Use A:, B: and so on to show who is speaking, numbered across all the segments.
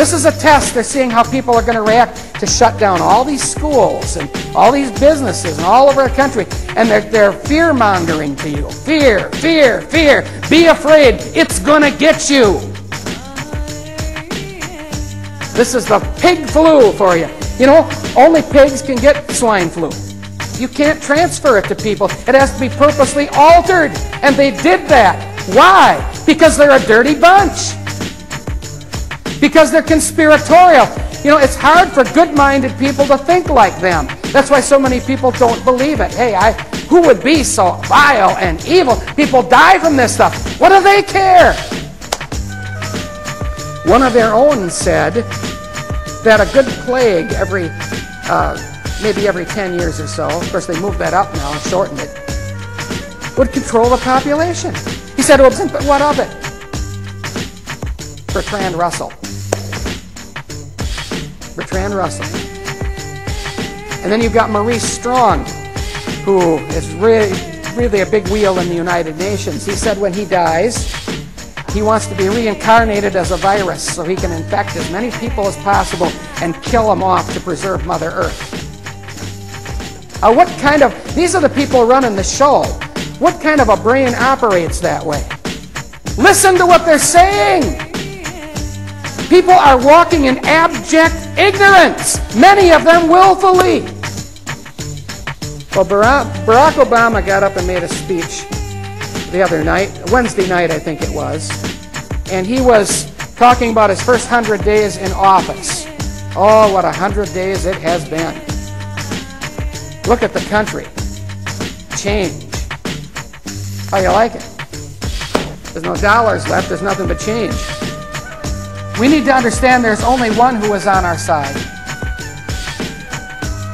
A: This is a test. They're seeing how people are going to react to shut down all these schools and all these businesses and all over the country. And they're fear-mongering to you. Fear, fear, fear. Be afraid. It's going to get you. This is the pig flu for you. You know, only pigs can get swine flu. You can't transfer it to people. It has to be purposely altered. And they did that. Why? Because they're a dirty bunch. Because they're conspiratorial. You know, it's hard for good-minded people to think like them. That's why so many people don't believe it. Hey, who would be so vile and evil? People die from this stuff. What do they care? One of their own said that a good plague maybe every 10 years or so, of course they moved that up now and shortened it, would control the population. He said, well, but what of it? Bertrand Russell. Bertrand Russell. And then you've got Maurice Strong, who is really a big wheel in the United Nations. He said when he dies, he wants to be reincarnated as a virus so he can infect as many people as possible and kill them off to preserve Mother Earth. These are the people running the show. What kind of a brain operates that way? Listen to what they're saying. People are walking in abject ignorance, many of them willfully. Well, Barack Obama got up and made a speech the other night, Wednesday night I think it was, and he was talking about his first 100 days in office. Oh, what 100 days it has been. Look at the country. Change. How you like it? There's no dollars left, there's nothing but change. We need to understand there's only one who is on our side.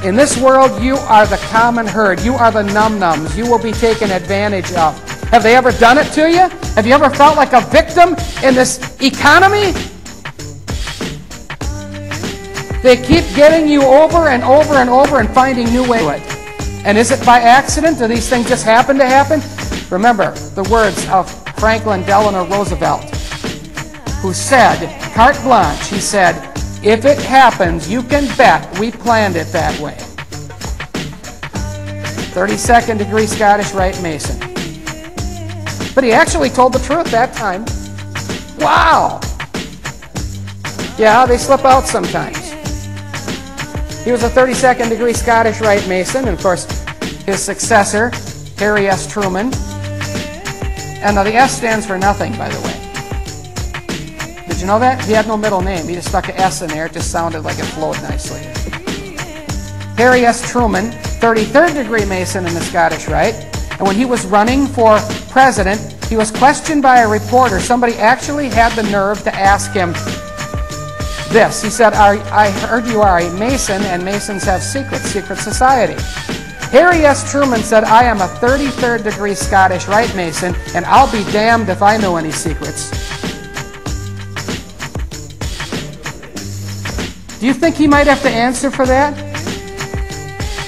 A: In this world, you are the common herd. You are the num-nums. You will be taken advantage of. Have they ever done it to you? Have you ever felt like a victim in this economy? They keep getting you over and over and over and finding new ways to it. And is it by accident? Do these things just happen to happen? Remember the words of Franklin Delano Roosevelt, who said, carte blanche, he said, if it happens, you can bet we planned it that way. 32nd degree Scottish Rite Mason. But he actually told the truth that time. Wow! Yeah, they slip out sometimes. He was a 32nd degree Scottish Rite Mason, and of course, his successor, Harry S. Truman. And now the S stands for nothing, by the way. Did you know that? He had no middle name. He just stuck an S in there. It just sounded like it flowed nicely. Harry S. Truman, 33rd degree Mason in the Scottish Rite. And when he was running for president, he was questioned by a reporter. Somebody actually had the nerve to ask him this. He said, I heard you are a Mason, and Masons have secret society. Harry S. Truman said, I am a 33rd degree Scottish Rite Mason, and I'll be damned if I know any secrets. Do you think he might have to answer for that?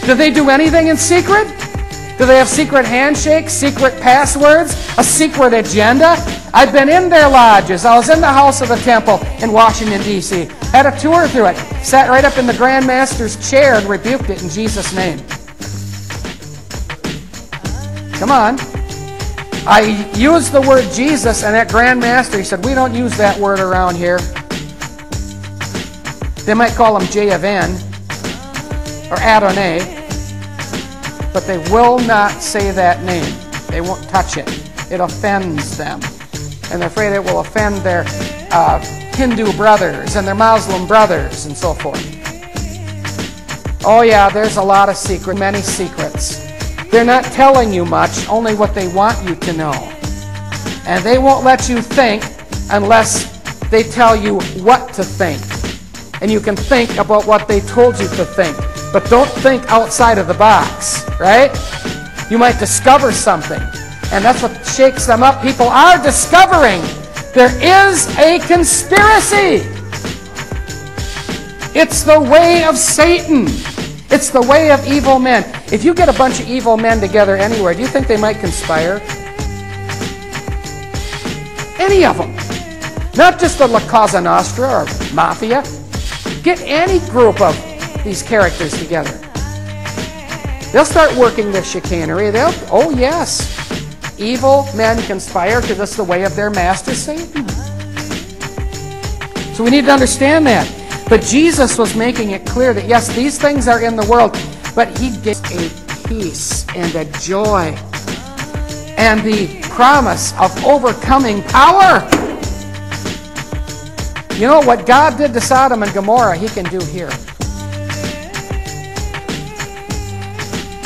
A: Do they do anything in secret? Do they have secret handshakes, secret passwords, a secret agenda? I've been in their lodges. I was in the House of the Temple in Washington, D.C. Had a tour through it. Sat right up in the Grand Master's chair and rebuked it in Jesus' name. Come on. I used the word Jesus, and that Grand Master, he said, we don't use that word around here. They might call him J of N or Adonai, but they will not say that name. They won't touch it. It offends them. And they're afraid it will offend their Hindu brothers and their Muslim brothers and so forth. Oh yeah, there's a lot of secrets, many secrets. They're not telling you much, only what they want you to know. And they won't let you think unless they tell you what to think. And you can think about what they told you to think. But don't think outside of the box, right? You might discover something. And that's what shakes them up. People are discovering there is a conspiracy. It's the way of Satan. It's the way of evil men. If you get a bunch of evil men together anywhere, do you think they might conspire? Any of them. Not just the La Cosa Nostra or Mafia. Get any group of these characters together. They'll start working their chicanery. Oh yes, evil men conspire because that's the way of their master Satan. So we need to understand that. But Jesus was making it clear that yes, these things are in the world, but he gives a peace and a joy and the promise of overcoming power. You know what God did to Sodom and Gomorrah, he can do here.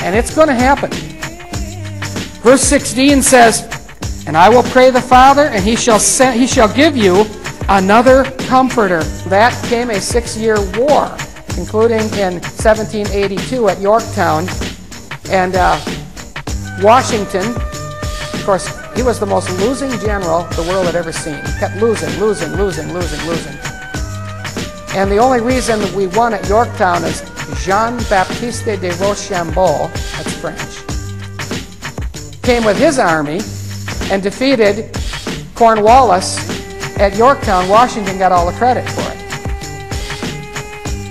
A: And it's going to happen. Verse 16 says, "And I will pray the Father, and he shall give you another comforter." That came a 6-year war, concluding in 1782 at Yorktown. And Washington, of course, he was the most losing general the world had ever seen. He kept losing. And the only reason that we won at Yorktown is Jean-Baptiste de Rochambeau, that's French, came with his army and defeated Cornwallis at Yorktown. Washington got all the credit for it.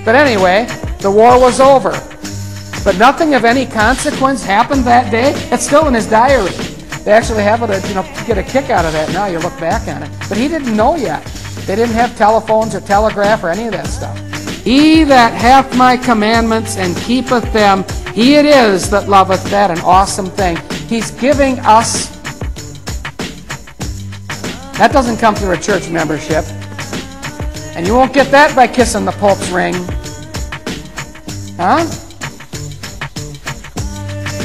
A: But anyway, the war was over. But nothing of any consequence happened that day. It's still in his diary. They actually have it, get a kick out of that now. You look back on it. But he didn't know yet. They didn't have telephones or telegraph or any of that stuff. "He that hath my commandments and keepeth them, he it is that loveth." That an awesome thing. He's giving us. That doesn't come through a church membership. And you won't get that by kissing the Pope's ring. Huh?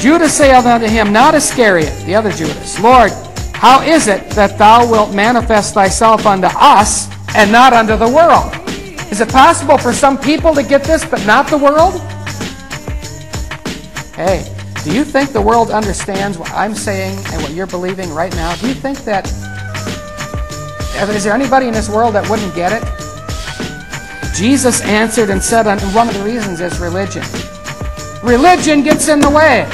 A: Judas saith unto him, not Iscariot, the other Judas, "Lord, how is it that thou wilt manifest thyself unto us and not unto the world?" Is it possible for some people to get this but not the world? Hey, do you think the world understands what I'm saying and what you're believing right now? Do you think that... Is there anybody in this world that wouldn't get it? Jesus answered and said, and one of the reasons is religion. Religion gets in the way.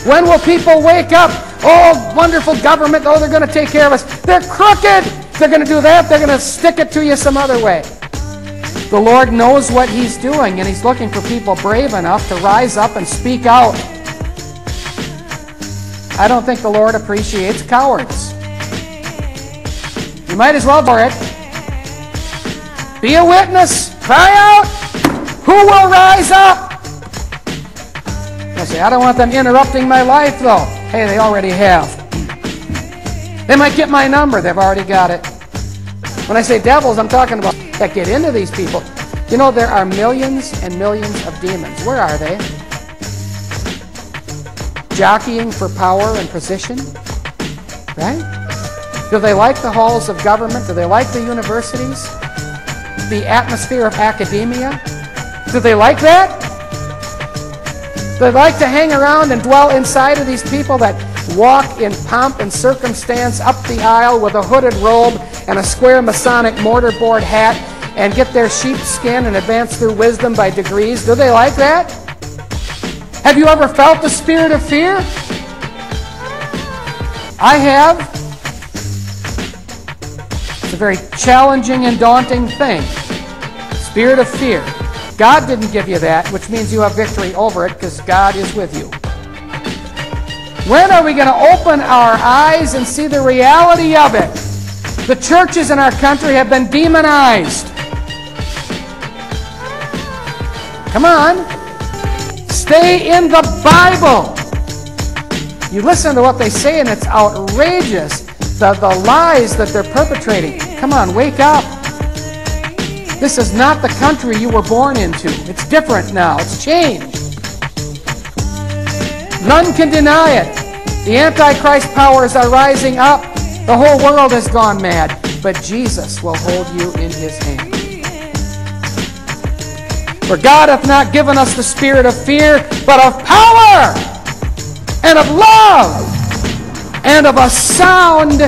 A: When will people wake up? Oh, wonderful government. Oh, they're going to take care of us. They're crooked. They're going to do that. They're going to stick it to you some other way. The Lord knows what he's doing, and he's looking for people brave enough to rise up and speak out. I don't think the Lord appreciates cowards. You might as well do it. Be a witness. Cry out. Who will rise up? I say, I don't want them interrupting my life, though. Hey, they already have. They might get my number. They've already got it. When I say devils, I'm talking about that get into these people. You know, there are millions and millions of demons. Where are they? Jockeying for power and position. Right? Do they like the halls of government? Do they like the universities? The atmosphere of academia? Do they like that? They like to hang around and dwell inside of these people that walk in pomp and circumstance up the aisle with a hooded robe and a square Masonic mortarboard hat and get their sheepskin and advance through wisdom by degrees. Do they like that? Have you ever felt the spirit of fear? I have. It's a very challenging and daunting thing. Spirit of fear. God didn't give you that, which means you have victory over it because God is with you. When are we going to open our eyes and see the reality of it? The churches in our country have been demonized. Come on. Stay in the Bible. You listen to what they say and it's outrageous. The lies that they're perpetrating. Come on, wake up. This is not the country you were born into. It's different now. It's changed. None can deny it. The Antichrist powers are rising up. The whole world has gone mad. But Jesus will hold you in his hand. For God hath not given us the spirit of fear, but of power, and of love, and of a sound